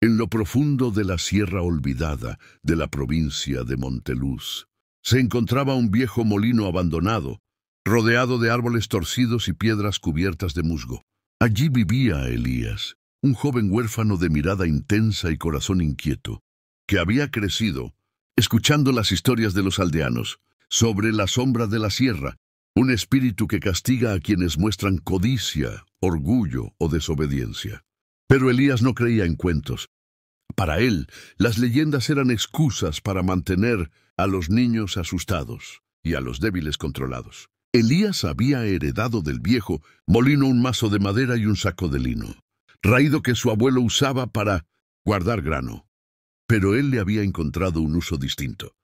En lo profundo de la sierra olvidada de la provincia de Monteluz, se encontraba un viejo molino abandonado, rodeado de árboles torcidos y piedras cubiertas de musgo. Allí vivía Elías, un joven huérfano de mirada intensa y corazón inquieto, que había crecido escuchando las historias de los aldeanos sobre la sombra de la sierra, un espíritu que castiga a quienes muestran codicia, orgullo o desobediencia. Pero Elías no creía en cuentos. Para él, las leyendas eran excusas para mantener a los niños asustados y a los débiles controlados. Elías había heredado del viejo molino un mazo de madera y un saco de lino, raído que su abuelo usaba para guardar grano. Pero él le había encontrado un uso distinto.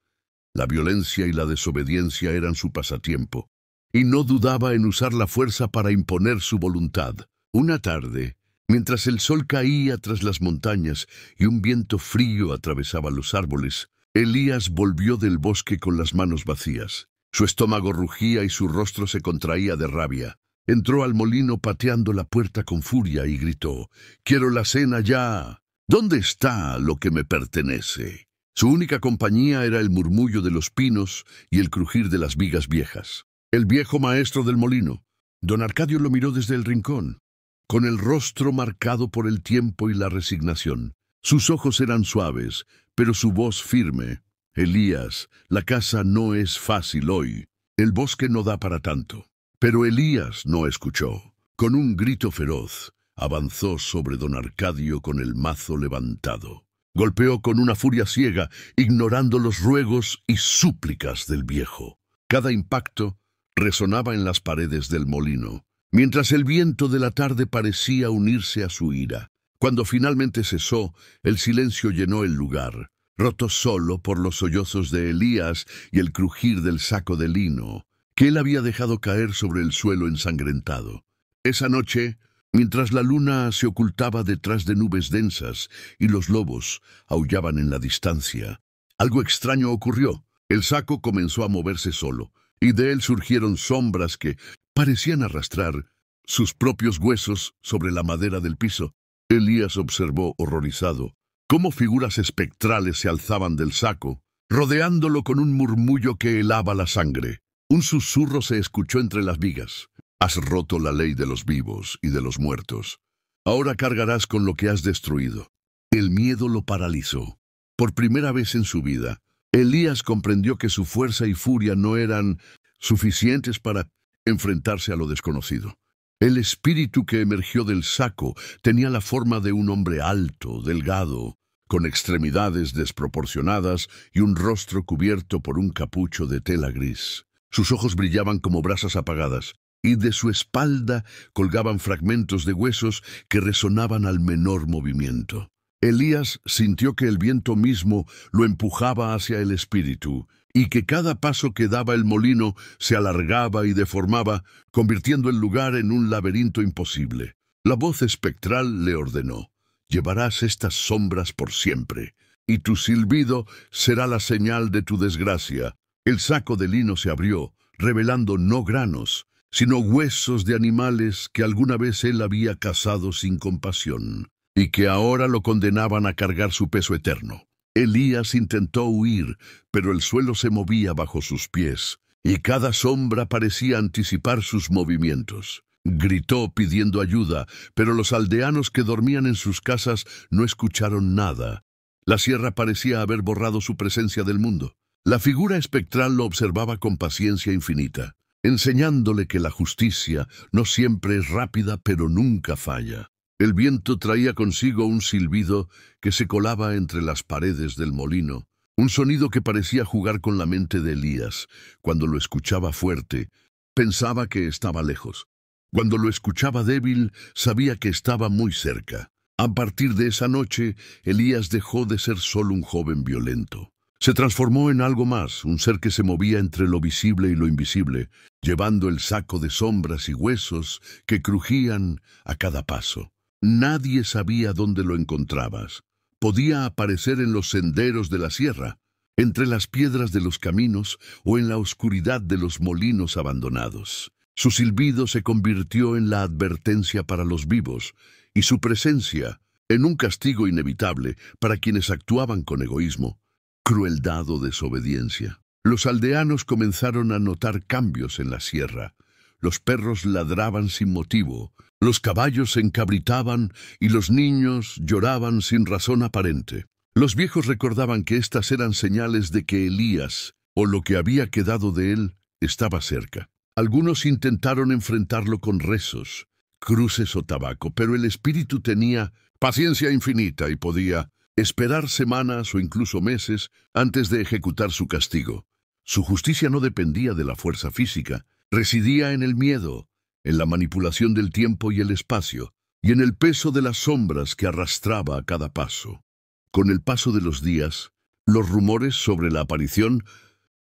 La violencia y la desobediencia eran su pasatiempo, y no dudaba en usar la fuerza para imponer su voluntad. Una tarde, mientras el sol caía tras las montañas y un viento frío atravesaba los árboles, Elías volvió del bosque con las manos vacías. Su estómago rugía y su rostro se contraía de rabia. Entró al molino pateando la puerta con furia y gritó: «¡Quiero la cena ya! ¿Dónde está lo que me pertenece?». Su única compañía era el murmullo de los pinos y el crujir de las vigas viejas. El viejo maestro del molino. Don Arcadio lo miró desde el rincón, con el rostro marcado por el tiempo y la resignación. Sus ojos eran suaves, pero su voz firme. «Elías, la casa no es fácil hoy. El bosque no da para tanto». Pero Elías no escuchó. Con un grito feroz, avanzó sobre don Arcadio con el mazo levantado. Golpeó con una furia ciega, ignorando los ruegos y súplicas del viejo. Cada impacto resonaba en las paredes del molino, mientras el viento de la tarde parecía unirse a su ira. Cuando finalmente cesó, el silencio llenó el lugar, roto solo por los sollozos de Elías y el crujir del saco de lino que él había dejado caer sobre el suelo ensangrentado. Esa noche, mientras la luna se ocultaba detrás de nubes densas y los lobos aullaban en la distancia, algo extraño ocurrió. El saco comenzó a moverse solo, y de él surgieron sombras que parecían arrastrar sus propios huesos sobre la madera del piso. Elías observó horrorizado cómo figuras espectrales se alzaban del saco, rodeándolo con un murmullo que helaba la sangre. Un susurro se escuchó entre las vigas. «Has roto la ley de los vivos y de los muertos. Ahora cargarás con lo que has destruido». El miedo lo paralizó. Por primera vez en su vida, Elías comprendió que su fuerza y furia no eran suficientes para enfrentarse a lo desconocido. El espíritu que emergió del saco tenía la forma de un hombre alto, delgado, con extremidades desproporcionadas y un rostro cubierto por un capucho de tela gris. Sus ojos brillaban como brasas apagadas, y de su espalda colgaban fragmentos de huesos que resonaban al menor movimiento. Elías sintió que el viento mismo lo empujaba hacia el espíritu, y que cada paso que daba el molino se alargaba y deformaba, convirtiendo el lugar en un laberinto imposible. La voz espectral le ordenó: «Llevarás estas sombras por siempre, y tu silbido será la señal de tu desgracia». El saco de lino se abrió, revelando no granos, sino huesos de animales que alguna vez él había cazado sin compasión, y que ahora lo condenaban a cargar su peso eterno. Elías intentó huir, pero el suelo se movía bajo sus pies, y cada sombra parecía anticipar sus movimientos. Gritó pidiendo ayuda, pero los aldeanos que dormían en sus casas no escucharon nada. La sierra parecía haber borrado su presencia del mundo. La figura espectral lo observaba con paciencia infinita, enseñándole que la justicia no siempre es rápida, pero nunca falla. El viento traía consigo un silbido que se colaba entre las paredes del molino, un sonido que parecía jugar con la mente de Elías. Cuando lo escuchaba fuerte, pensaba que estaba lejos. Cuando lo escuchaba débil, sabía que estaba muy cerca. A partir de esa noche, Elías dejó de ser solo un joven violento. Se transformó en algo más, un ser que se movía entre lo visible y lo invisible, llevando el saco de sombras y huesos que crujían a cada paso. Nadie sabía dónde lo encontrabas. Podía aparecer en los senderos de la sierra, entre las piedras de los caminos o en la oscuridad de los molinos abandonados. Su silbido se convirtió en la advertencia para los vivos, y su presencia en un castigo inevitable para quienes actuaban con egoísmo, crueldad o desobediencia. Los aldeanos comenzaron a notar cambios en la sierra. Los perros ladraban sin motivo, los caballos se encabritaban y los niños lloraban sin razón aparente. Los viejos recordaban que estas eran señales de que Elías, o lo que había quedado de él, estaba cerca. Algunos intentaron enfrentarlo con rezos, cruces o tabaco, pero el espíritu tenía paciencia infinita y podía esperar semanas o incluso meses antes de ejecutar su castigo. Su justicia no dependía de la fuerza física, residía en el miedo, en la manipulación del tiempo y el espacio, y en el peso de las sombras que arrastraba a cada paso. Con el paso de los días, los rumores sobre la aparición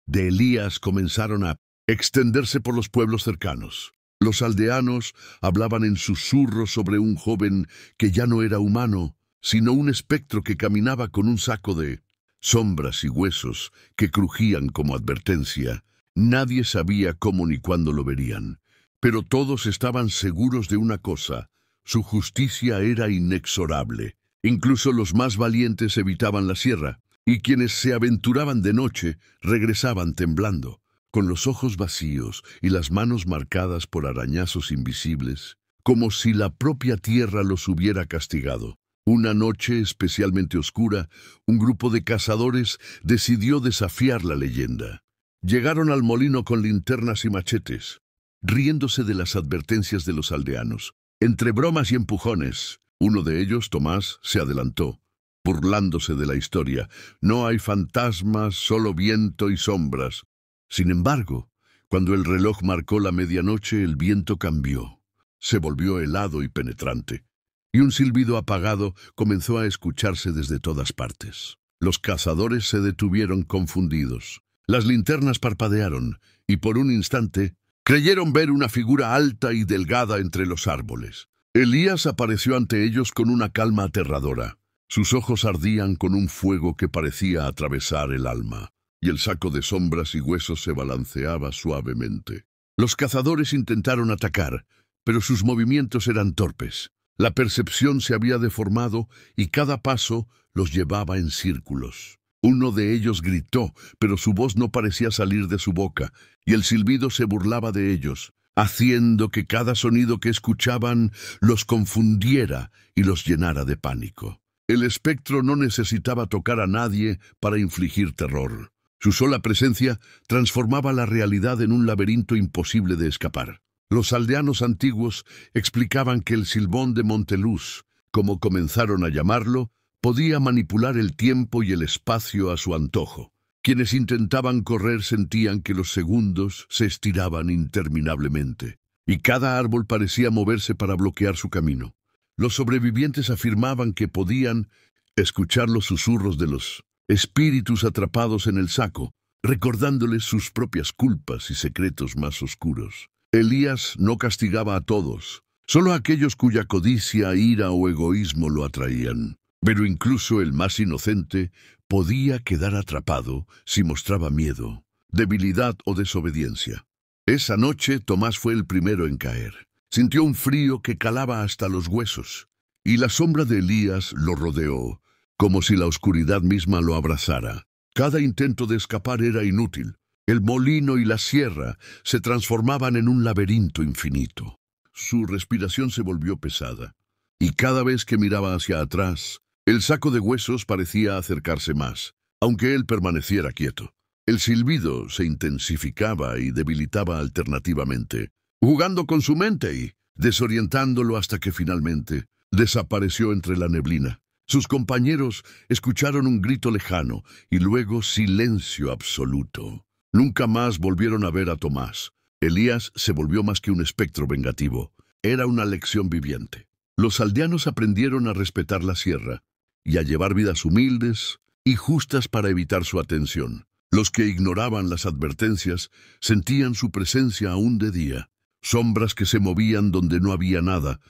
de Elías comenzaron a extenderse por los pueblos cercanos. Los aldeanos hablaban en susurros sobre un joven que ya no era humano, sino un espectro que caminaba con un saco de sombras y huesos que crujían como advertencia. Nadie sabía cómo ni cuándo lo verían, pero todos estaban seguros de una cosa: su justicia era inexorable. Incluso los más valientes evitaban la sierra, y quienes se aventuraban de noche regresaban temblando, con los ojos vacíos y las manos marcadas por arañazos invisibles, como si la propia tierra los hubiera castigado. Una noche especialmente oscura, un grupo de cazadores decidió desafiar la leyenda. Llegaron al molino con linternas y machetes, riéndose de las advertencias de los aldeanos. Entre bromas y empujones, uno de ellos, Tomás, se adelantó, burlándose de la historia. No hay fantasmas, solo viento y sombras. Sin embargo, cuando el reloj marcó la medianoche, el viento cambió. Se volvió helado y penetrante, y un silbido apagado comenzó a escucharse desde todas partes. Los cazadores se detuvieron confundidos. Las linternas parpadearon, y por un instante creyeron ver una figura alta y delgada entre los árboles. Elías apareció ante ellos con una calma aterradora. Sus ojos ardían con un fuego que parecía atravesar el alma, y el saco de sombras y huesos se balanceaba suavemente. Los cazadores intentaron atacar, pero sus movimientos eran torpes. La percepción se había deformado y cada paso los llevaba en círculos. Uno de ellos gritó, pero su voz no parecía salir de su boca, y el silbido se burlaba de ellos, haciendo que cada sonido que escuchaban los confundiera y los llenara de pánico. El espectro no necesitaba tocar a nadie para infligir terror. Su sola presencia transformaba la realidad en un laberinto imposible de escapar. Los aldeanos antiguos explicaban que el Silbón de Monteluz, como comenzaron a llamarlo, podía manipular el tiempo y el espacio a su antojo. Quienes intentaban correr sentían que los segundos se estiraban interminablemente, y cada árbol parecía moverse para bloquear su camino. Los sobrevivientes afirmaban que podían escuchar los susurros de los espíritus atrapados en el saco, recordándoles sus propias culpas y secretos más oscuros. Elías no castigaba a todos, solo a aquellos cuya codicia, ira o egoísmo lo atraían. Pero incluso el más inocente podía quedar atrapado si mostraba miedo, debilidad o desobediencia. Esa noche Tomás fue el primero en caer. Sintió un frío que calaba hasta los huesos, y la sombra de Elías lo rodeó, como si la oscuridad misma lo abrazara. Cada intento de escapar era inútil. El molino y la sierra se transformaban en un laberinto infinito. Su respiración se volvió pesada, y cada vez que miraba hacia atrás, el saco de huesos parecía acercarse más, aunque él permaneciera quieto. El silbido se intensificaba y debilitaba alternativamente, jugando con su mente y desorientándolo hasta que finalmente desapareció entre la neblina. Sus compañeros escucharon un grito lejano y luego silencio absoluto. Nunca más volvieron a ver a Tomás. Elías se volvió más que un espectro vengativo. Era una lección viviente. Los aldeanos aprendieron a respetar la sierra y a llevar vidas humildes y justas para evitar su atención. Los que ignoraban las advertencias sentían su presencia aún de día. Sombras que se movían donde no había nada,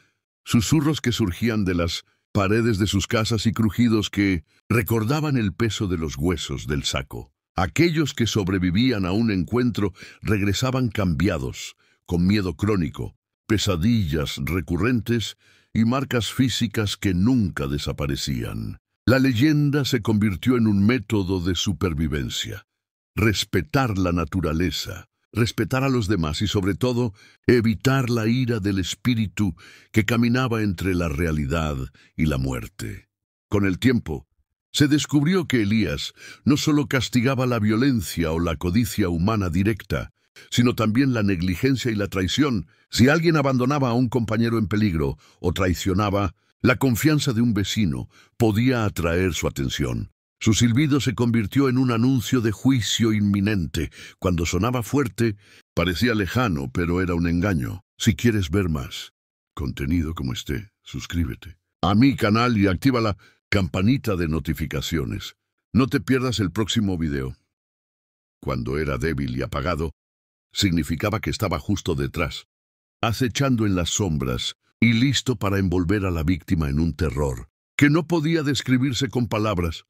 susurros que surgían de las paredes de sus casas y crujidos que recordaban el peso de los huesos del saco. Aquellos que sobrevivían a un encuentro regresaban cambiados, con miedo crónico, pesadillas recurrentes y marcas físicas que nunca desaparecían. La leyenda se convirtió en un método de supervivencia. Respetar la naturaleza, respetar a los demás y, sobre todo, evitar la ira del espíritu que caminaba entre la realidad y la muerte. Con el tiempo, se descubrió que Elías no solo castigaba la violencia o la codicia humana directa, sino también la negligencia y la traición. Si alguien abandonaba a un compañero en peligro o traicionaba, la confianza de un vecino podía atraer su atención. Su silbido se convirtió en un anuncio de juicio inminente. Cuando sonaba fuerte, parecía lejano, pero era un engaño. Si quieres ver más contenido como este, suscríbete a mi canal y activa la campanita de notificaciones. No te pierdas el próximo video. Cuando era débil y apagado, significaba que estaba justo detrás, acechando en las sombras y listo para envolver a la víctima en un terror que no podía describirse con palabras.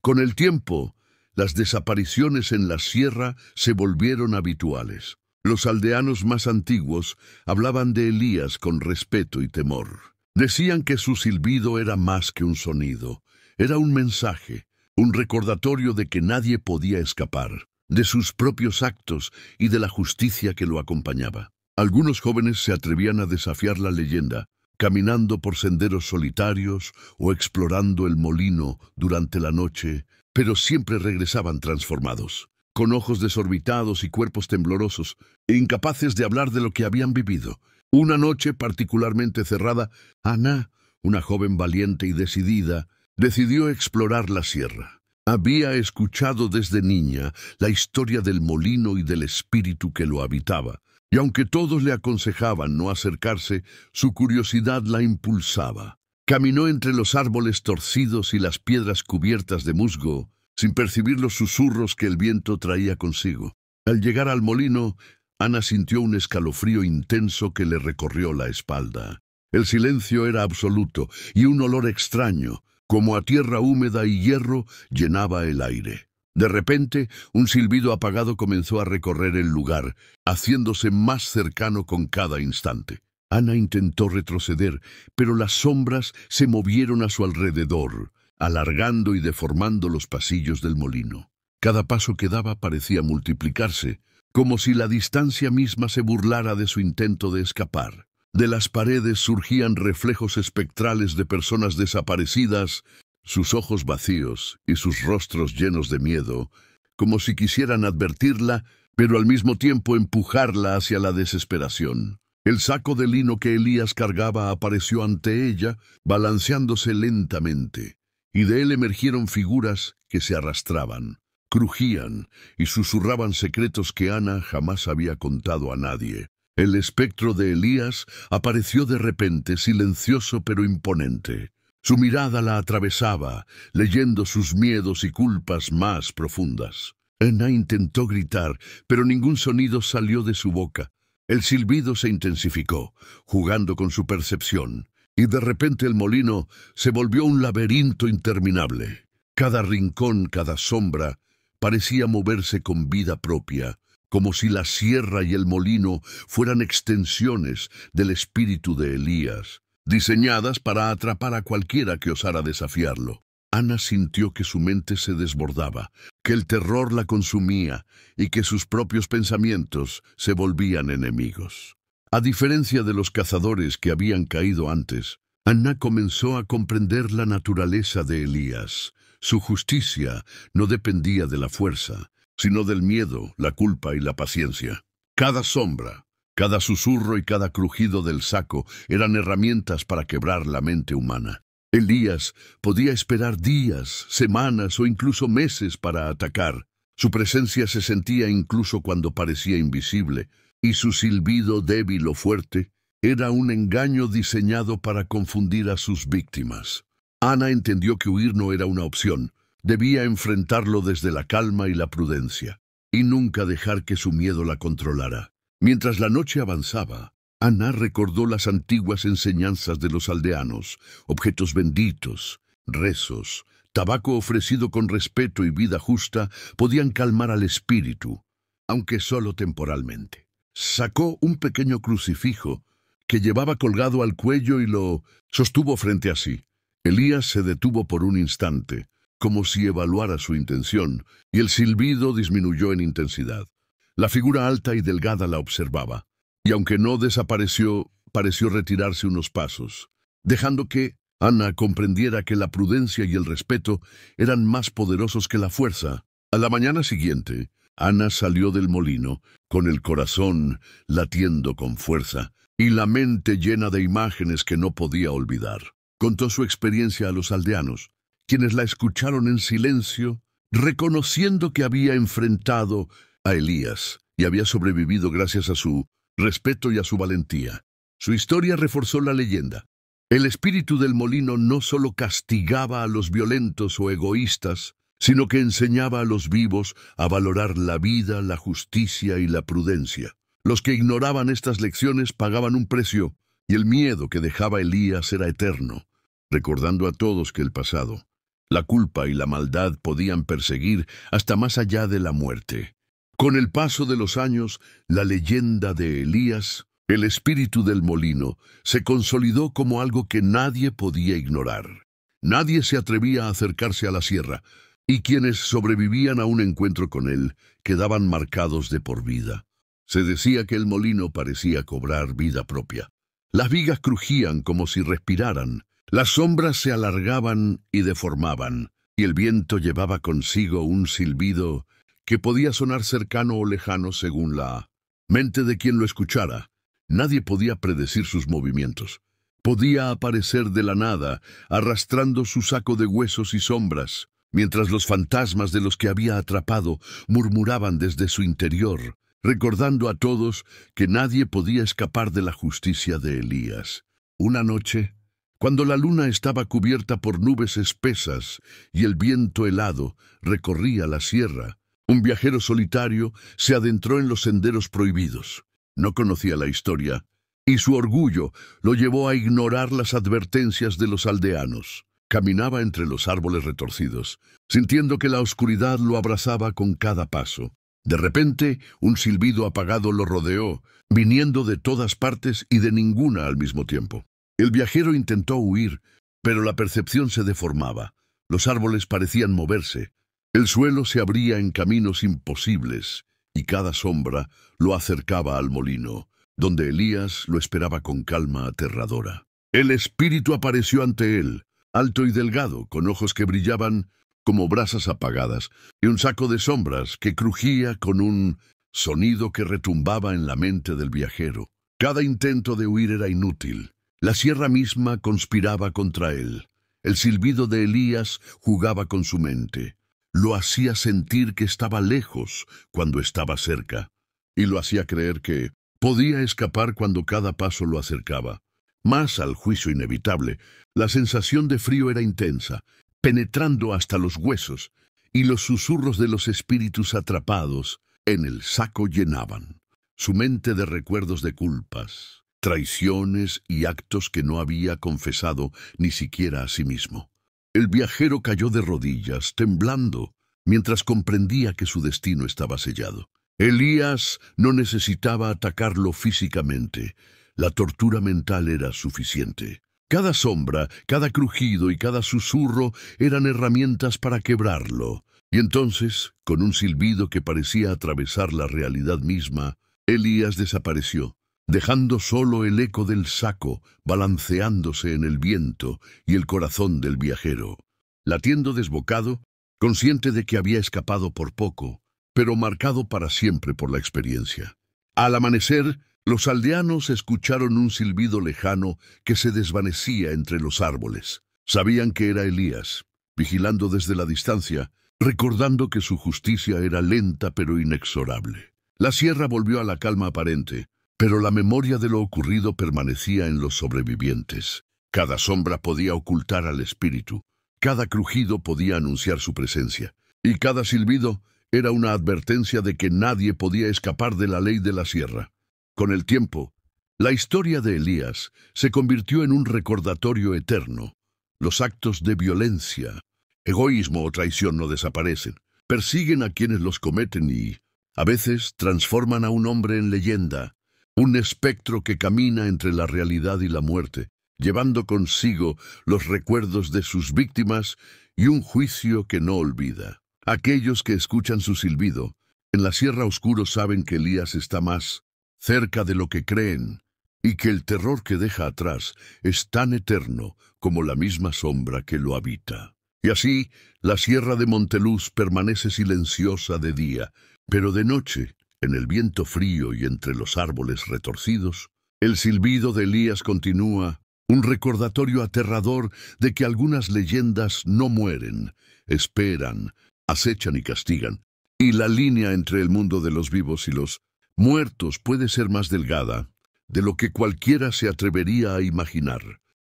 Con el tiempo, las desapariciones en la sierra se volvieron habituales. Los aldeanos más antiguos hablaban de Elías con respeto y temor. Decían que su silbido era más que un sonido, era un mensaje, un recordatorio de que nadie podía escapar, de sus propios actos y de la justicia que lo acompañaba. Algunos jóvenes se atrevían a desafiar la leyenda, caminando por senderos solitarios o explorando el molino durante la noche, pero siempre regresaban transformados, con ojos desorbitados y cuerpos temblorosos, e incapaces de hablar de lo que habían vivido. Una noche particularmente cerrada, Ana, una joven valiente y decidida, decidió explorar la sierra. Había escuchado desde niña la historia del molino y del espíritu que lo habitaba, y aunque todos le aconsejaban no acercarse, su curiosidad la impulsaba. Caminó entre los árboles torcidos y las piedras cubiertas de musgo, sin percibir los susurros que el viento traía consigo. Al llegar al molino, Ana sintió un escalofrío intenso que le recorrió la espalda. El silencio era absoluto y un olor extraño, como a tierra húmeda y hierro, llenaba el aire. De repente, un silbido apagado comenzó a recorrer el lugar, haciéndose más cercano con cada instante. Ana intentó retroceder, pero las sombras se movieron a su alrededor, alargando y deformando los pasillos del molino. Cada paso que daba parecía multiplicarse, como si la distancia misma se burlara de su intento de escapar. De las paredes surgían reflejos espectrales de personas desaparecidas, sus ojos vacíos y sus rostros llenos de miedo, como si quisieran advertirla, pero al mismo tiempo empujarla hacia la desesperación. El saco de lino que Elías cargaba apareció ante ella, balanceándose lentamente, y de él emergieron figuras que se arrastraban, crujían y susurraban secretos que Ana jamás había contado a nadie. El espectro de Elías apareció de repente, silencioso pero imponente. Su mirada la atravesaba, leyendo sus miedos y culpas más profundas. Ana intentó gritar, pero ningún sonido salió de su boca. El silbido se intensificó, jugando con su percepción, y de repente el molino se volvió un laberinto interminable. Cada rincón, cada sombra, parecía moverse con vida propia, como si la sierra y el molino fueran extensiones del espíritu de Elías, diseñadas para atrapar a cualquiera que osara desafiarlo. Ana sintió que su mente se desbordaba, que el terror la consumía y que sus propios pensamientos se volvían enemigos. A diferencia de los cazadores que habían caído antes, Ana comenzó a comprender la naturaleza de Elías. Su justicia no dependía de la fuerza, sino del miedo, la culpa y la paciencia. Cada sombra, cada susurro y cada crujido del saco eran herramientas para quebrar la mente humana. Elías podía esperar días, semanas o incluso meses para atacar. Su presencia se sentía incluso cuando parecía invisible, y su silbido débil o fuerte era un engaño diseñado para confundir a sus víctimas. Ana entendió que huir no era una opción. Debía enfrentarlo desde la calma y la prudencia, y nunca dejar que su miedo la controlara. Mientras la noche avanzaba, Ana recordó las antiguas enseñanzas de los aldeanos, objetos benditos, rezos, tabaco ofrecido con respeto y vida justa podían calmar al espíritu, aunque solo temporalmente. Sacó un pequeño crucifijo que llevaba colgado al cuello y lo sostuvo frente a sí. Elías se detuvo por un instante, como si evaluara su intención, y el silbido disminuyó en intensidad. La figura alta y delgada la observaba, y aunque no desapareció, pareció retirarse unos pasos, dejando que Ana comprendiera que la prudencia y el respeto eran más poderosos que la fuerza. A la mañana siguiente, Ana salió del molino, con el corazón latiendo con fuerza y la mente llena de imágenes que no podía olvidar. Contó su experiencia a los aldeanos, quienes la escucharon en silencio, reconociendo que había enfrentado a Elías y había sobrevivido gracias a su respeto y a su valentía. Su historia reforzó la leyenda. El espíritu del molino no solo castigaba a los violentos o egoístas, sino que enseñaba a los vivos a valorar la vida, la justicia y la prudencia. Los que ignoraban estas lecciones pagaban un precio, y el miedo que dejaba Elías era eterno, recordando a todos que el pasado, la culpa y la maldad podían perseguir hasta más allá de la muerte. Con el paso de los años, la leyenda de Elías, el espíritu del molino, se consolidó como algo que nadie podía ignorar. Nadie se atrevía a acercarse a la sierra, y quienes sobrevivían a un encuentro con él quedaban marcados de por vida. Se decía que el molino parecía cobrar vida propia. Las vigas crujían como si respiraran, las sombras se alargaban y deformaban, y el viento llevaba consigo un silbido que podía sonar cercano o lejano según la mente de quien lo escuchara. Nadie podía predecir sus movimientos. Podía aparecer de la nada, arrastrando su saco de huesos y sombras, mientras los fantasmas de los que había atrapado murmuraban desde su interior, recordando a todos que nadie podía escapar de la justicia de Elías. Una noche, cuando la luna estaba cubierta por nubes espesas y el viento helado recorría la sierra, un viajero solitario se adentró en los senderos prohibidos. No conocía la historia, y su orgullo lo llevó a ignorar las advertencias de los aldeanos. Caminaba entre los árboles retorcidos, sintiendo que la oscuridad lo abrazaba con cada paso. De repente, un silbido apagado lo rodeó, viniendo de todas partes y de ninguna al mismo tiempo. El viajero intentó huir, pero la percepción se deformaba. Los árboles parecían moverse. El suelo se abría en caminos imposibles, y cada sombra lo acercaba al molino, donde Elías lo esperaba con calma aterradora. El espíritu apareció ante él, alto y delgado, con ojos que brillaban como brasas apagadas, y un saco de sombras que crujía con un sonido que retumbaba en la mente del viajero. Cada intento de huir era inútil. La sierra misma conspiraba contra él. El silbido de Elías jugaba con su mente. Lo hacía sentir que estaba lejos cuando estaba cerca, y lo hacía creer que podía escapar cuando cada paso lo acercaba. Más al juicio inevitable, la sensación de frío era intensa, penetrando hasta los huesos, y los susurros de los espíritus atrapados en el saco llenaban su mente de recuerdos de culpas, traiciones y actos que no había confesado ni siquiera a sí mismo. El viajero cayó de rodillas, temblando, mientras comprendía que su destino estaba sellado. Elías no necesitaba atacarlo físicamente. La tortura mental era suficiente. Cada sombra, cada crujido y cada susurro eran herramientas para quebrarlo. Y entonces, con un silbido que parecía atravesar la realidad misma, Elías desapareció, dejando solo el eco del saco balanceándose en el viento y el corazón del viajero, latiendo desbocado, consciente de que había escapado por poco, pero marcado para siempre por la experiencia. Al amanecer, los aldeanos escucharon un silbido lejano que se desvanecía entre los árboles. Sabían que era Elías, vigilando desde la distancia, recordando que su justicia era lenta pero inexorable. La sierra volvió a la calma aparente, pero la memoria de lo ocurrido permanecía en los sobrevivientes. Cada sombra podía ocultar al espíritu, cada crujido podía anunciar su presencia, y cada silbido era una advertencia de que nadie podía escapar de la ley de la sierra. Con el tiempo, la historia de Elías se convirtió en un recordatorio eterno. Los actos de violencia, egoísmo o traición no desaparecen, persiguen a quienes los cometen y, a veces, transforman a un hombre en leyenda, un espectro que camina entre la realidad y la muerte, llevando consigo los recuerdos de sus víctimas y un juicio que no olvida. Aquellos que escuchan su silbido en la Sierra Oscuro saben que Elías está más cerca de lo que creen y que el terror que deja atrás es tan eterno como la misma sombra que lo habita. Y así, la Sierra de Monteluz permanece silenciosa de día, pero de noche, en el viento frío y entre los árboles retorcidos, el silbido de Elías continúa, un recordatorio aterrador de que algunas leyendas no mueren, esperan, acechan y castigan, y la línea entre el mundo de los vivos y los muertos puede ser más delgada de lo que cualquiera se atrevería a imaginar.